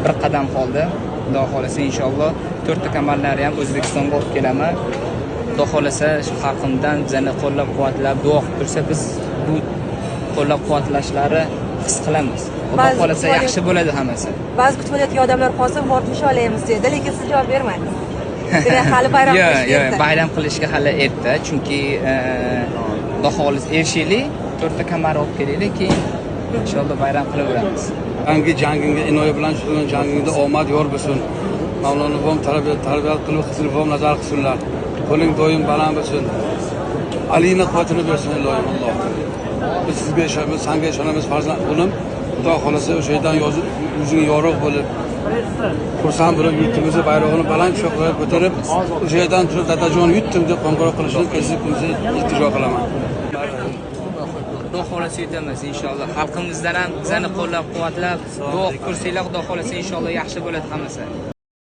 bir qadam qoldi. Xudo xolasa inshaalloh 4 ta kamarlarni ham O'zbekistonga olib kelaman. Xudo xolasa shu xalqimdan bizani qo'llab-quvvatlab, duo qilib tursa, biz bu qo'llab-quvvatlashlari his qilamiz. Xudo xolasa yaxshi bo'ladi hammasi. Ba'zi kutib olayotgan odamlar hozir borib olamiz dedi, lekin siz javob bermadingiz. Hali bayram qilishga yo'q, bayram qilishga hali erta, chunki Xudo xolasa erishaylik, 4 ta kamar olib kelaylik, keyin inshaalloh bayram qilaveramiz. Yangi jangingga inoya bilan shu jangingda omad yor bo'lsin. Mavlono bom tarbiyat qilib, qizil bom nazar qilsinlar. Qo'ling doim baland bo'lsin. Alina quvvatini bersin Alloh. Biz sizga ishonamiz, senga ishonamiz farzand o'g'lim. Xudo xolasa o'sha yerdan yozib, yuzing yorug' bo'lib, xursand bo'lib yurtimizni bayrog'ini baland shoxlarga ko'tarib, o'sha yerdan turib dadajon yutdim deb qo'ng'iroq qilishni ko'zingizga iltijo qilaman. Xudo xolasa yetamiz inshaalloh. Xalqimizdan ham bizani qo'llab-quvvatlab, duo qilsanglar, Xudo xolasa inshaalloh yaxshi bo'ladi hammasi.